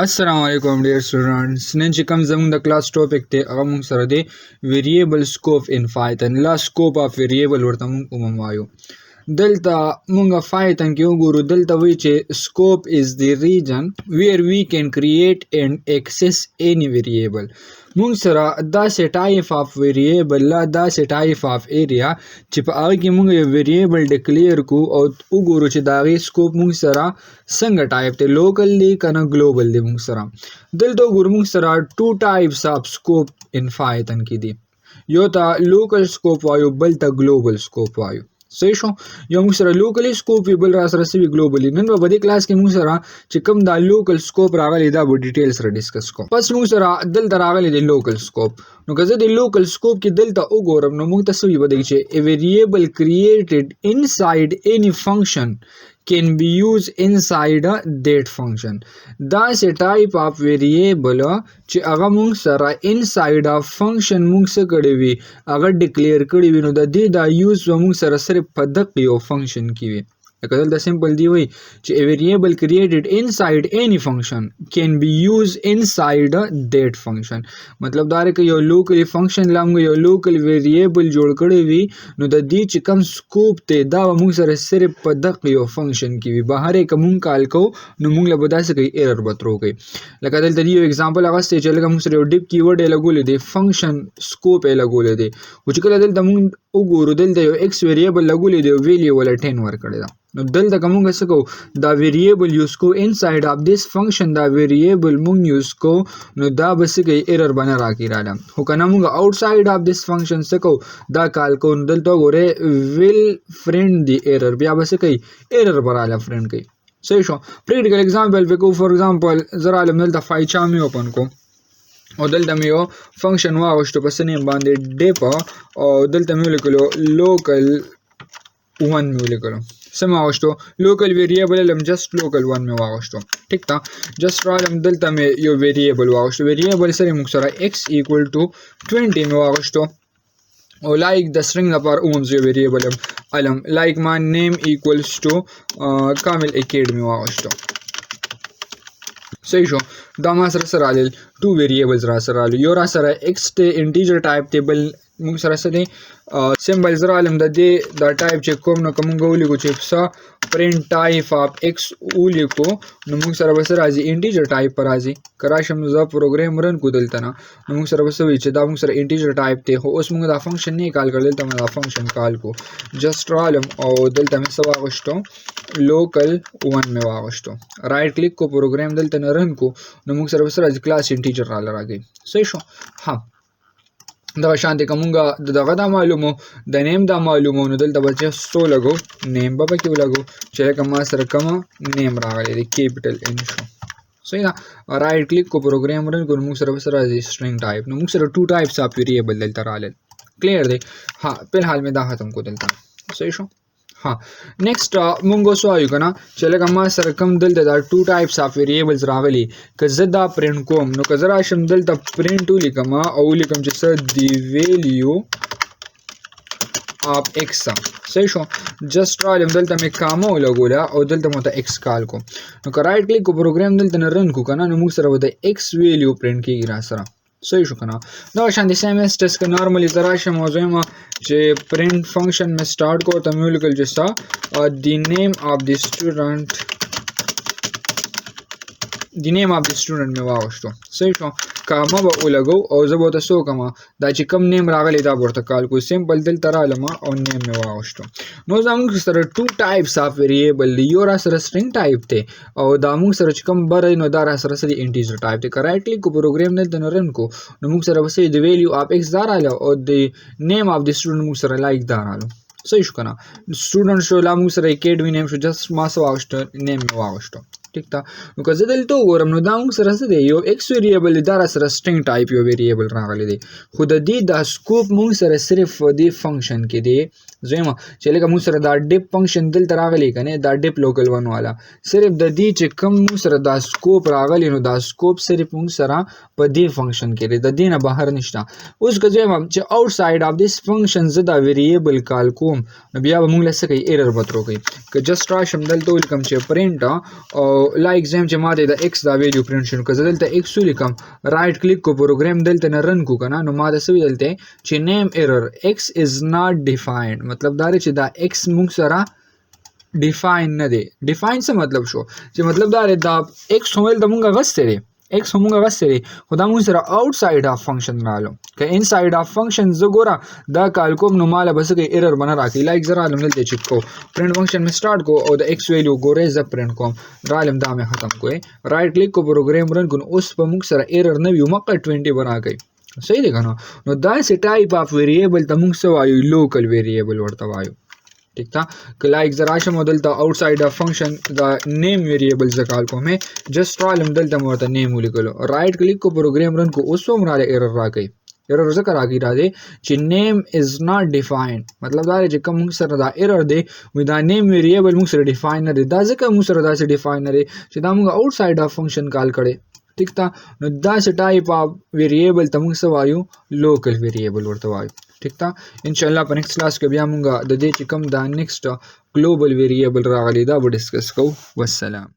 अस्सलाम वालेकुम dear students none چې کوم زموږ د کلاس ټاپک ته هغه موږ سره دی ویریبل سکوپ ان پایتن لا سکوپ اف ویریبل ورته موږ وایو دلته موږ پایتن کې وګورو دلته وی چې سکوپ از دی ریجن ویر وی کین کریټ اینڈ ایکسس اینی ویریبل موږ سره داسې ټایپ اف ویریبل لا داسې ټایپ اف ایریا چې په هغه کې موږ یو ویریبل ډیکلیئر کو او وګورو چې دا غي سکوپ موږ سره څنګه ټایپ ته لوکل دی کنه ګلوبل دی موږ سره دلته وګورو موږ سره ټو ټایپس اف سکوپ ان پایتن کې دي یو ته لوکل سکوپ وایو بل ته ګلوبل سکوپ وایو صحیح شو یو موږ سره لوکلی سکوپ وی بل را سره سوي ګلوبلی نن په دې کلاس کې موږ سره چې کوم دا لوکل سکوپ راغلی دا به ډیټیل سره ډیسکس کوم پس موږ سره دلته راغلی دی لوکل سکوپ نو که زه د لوکل سکوپ کې دلته وګورم نو موږ ته څه وي بدی چې a variable created inside any function can be used inside that function دا سه ټایپ اف ویریبل چې هغه موږ سره inside of function موږ څه کړی وي هغه ډیکلیئر کړی وي نو د دې دا یوز موږ سره صرف په دغه یو فنکشن کې وي لکه دلته سمپل دی وی چې a variable created inside any function can be used inside that function مطلب دا رې یو لوکل فنکشن لامغه یو لوکل ویریبل جوړ کړی وي نو د دې چې کم سکوپ ته دا موږ سره صرف په دغه یو فنکشن کې وي بهر کوم کال کو نو موږ له بداسه کوي ایرر بترو کوي لکه دلته یو एग्जांपल هغه چې لکه موږ سره ډیپ کیورډ لګولې دی فنکشن سکوپ لګولې دی او چې کله دلته موږ وګورو دلته یو x ویریبل لګولې دی ویلیو ولا 10 ور کړی دا نو دلته کومه څه کو دا ویریبل یوز کو انساید اف دیس فنکشن دا ویریبل مونږ یوز کو نو دا بس کې ایرر بنا راکی رااله هو کنه مونږ آوټساید اف دیس فنکشن څه کو دا کال کو دلته ګوره ویل فرند دی ایرر بیا بس کوي ایرر براله فرند کوي صحیح شو پریکټیکل एग्जांपल وکړو فور ایگزامپل زرا علم دلته فایچا می اوپن کو او دلته مې یو فنکشن واغشتو پس نه باندې ډیپ او دلته مې لیکلو لوکل 1 مې لیکلو سم واغشتو لوکل ویریبل لم جست لوکل 1 مې واغشتو ٹھیک تا جست رالم دلته مې یو ویریبل واغشتو ویریبل سره موږ سره x = 20 مې واغشتو او لایک د string لپاره اومزه ویریبل علم لایک ما name equals to کامل اکیډمي واغشتو صحیح شو دا ما سره رالل ټو ویریبلز را سره رالل یو را سره x ته انټیجر ټایپ ټیبل موږ سره څه دی سمبل زرا علم د دې دا ټایپ چې کوم نو کوم غولی کو چې څه پرینټ ټایپ اف x ولیکو نو موږ سره بس راځي انټیجر ټایپ پر راځي کراشم ز پروګرام رن کو دلته نه نو موږ سره بس وی چې دا موږ سره انټیجر ټایپ ته هو اوس موږ دا فنکشن نه کال کړل ته موږ دا فنکشن کال کو جست علم او دلته مې سوا غشتو لوکل 1 مې واغشتو رائټ کلیک کو پروګرام دلته نه رن کو نو موږ سره بس راځي کلاس انټیجر را لراږي صحیح شو ها دا شانته کومه دغه دا معلومو د نیم دا معلومو نو دلته بچا سو لګو نیم به کې لګو چې کوم سره کوم نیم راغلی دی کیپټل ان شو صحیح دا رائټ کلیک کو پروګرام رن کو موږ سره بس راځي سټرینګ ټایپ نو موږ سره ټو ټایپس اف ویریبل دلته راغلی کلیر دی ها په حال مې دا ختم کو دلته صحیح شو ها نیکسٹ مونږ سو آیو کنه چې لکه ما سره کم دلته دا ټو ټایپس اف ویریبلز راغلي که زه دا پرینټ کوم نو که زه راشم دلته پرینټ ولیکم او لیکم چې څه دی ویلیو اف ایکس صحیح شو جست رالم دلته مې کامو لګولا او دلته مو ته ایکس کال کو نو که رائټ کلیک کو پروګرام دلته نه رن کو کنه نو موږ سره د ایکس ویلیو پرینټ کیږي را سره صحیح شو کنه دا شان دي سیم اس ټیسټ ک نارملی زراشه موضوع ما چې پرینټ فنکشن میں سٹارټ کو ته مې لیکل چې سا دی نیم اف دی سټوډنټ مې واغشتو صحیح شو کامه به ولګو او زه به تاسو کوم دا چې کم نیم راغلی دا ورته کال کو سمپل دل تر علما او نیم مې واغشتو نو زموږ سره ټو ټایپس اف ویریبل یو را سره سټرینګ ټایپ ته او دا موږ سره چې کم بر نو دا را سره انټیجر ټایپ ته رائټ کلیک کو پروګرام نه تنرن کو نو موږ سره وسې دی ویلیو اف ایکس دار اله او دی نیم اف دی سټوډنټ موږ سره لایک دار اله صحیح شو کنه سټوډنټ شو لا موږ سره اکیډمي نیم شو جست ما سو واغشتو نیم مې واغشتو ٹھیک تا نو که زه دلته وګورم نو دا موږ سره څه دی یو x ویریبل دا سره سټرینګ ټایپ یو ویریبل راغلی دی خو د دې دا سکوپ موږ سره صرف دی فنکشن کې دی زما چې لکه موږ سره دا ډیپ فنکشن دلته راغلی کنه دا ډیپ لوکل 1 والا صرف د دې چې کوم موږ سره دا سکوپ راغلی نو دا سکوپ صرف موږ سره په دې فنکشن کې دی د دې نه بهر نشته اوس که زما چې آوټساید اف دیس فنکشن زدا ویریبل کال کوم نو بیا موږ لسه کوي ایرر بترو کوي که جست راشم دلته ولیکم چې پرینټ او لایک زم چې ماته د x دا ویلیو پرنٹ شنو که زه دلته x ولیکم رائټ کلیک کو پروګرام دلته نه رن کو کنه نو ماته څه دلته چې نیم ایرر x از ناٹ ډیفاینډ مطلب دا چې دا x موږ سره ډیفاین نه دی ډیفاین څه مطلب شو چې مطلب دا x هم د موږ غسته دی x هم موږ غسته دی خو دا موږ سره آوټ ساید اف فنکشن رالو که ان ساید اف فنکشن زه ګوره دا کال کوم نو ماله بس کې ایرر بنا راکې لایک زه رالم دلته چک کو پرنٹ فنکشن می سٹارټ کو او د x ویلیو ګوره زه پرنٹ کوم رالم دا مې ختم کوې رائټ کلیک کو پروګرام رن کو اوس په موږ سره ایرر نه ویو مکه 20 بنا کوي صحیح دی کنه نو دا سه ټایپ اف ویریبل ته موږ سو وایو لوکل ویریبل ورته وایو ٹھیک تا که لایک زرا شم دلته آوټ ساید اف فنکشن دا نیم ویریبل ز کال کوم جست رالم دلته مرته نیم ولیکلو رائټ کلیک کو پروګرام رن کو اوس هم را ایرر راکې ایرر ذکر راکی را دی چې نیم از ناٹ ډیفاینډ مطلب دا چې کوم سره دا ایرر دی وې دا نیم ویریبل موږ سره ډیفاین نه دی دا ځکه موږ سره دا سه ډیفاین نه دی چې دا موږ آوټ ساید اف فنکشن کال کړي ٹھیک تا نو دا سه ټایپ اف ویریبل ته موږ سوایو لوکل ویریبل ورته وایو ٹھیک تا انشاءالله په نیکسٹ کلاس کې بیا موږ د دې چې کوم دا نیکسٹ ګلوبل ویریبل راغلی دا به ډسکس کوو والسلام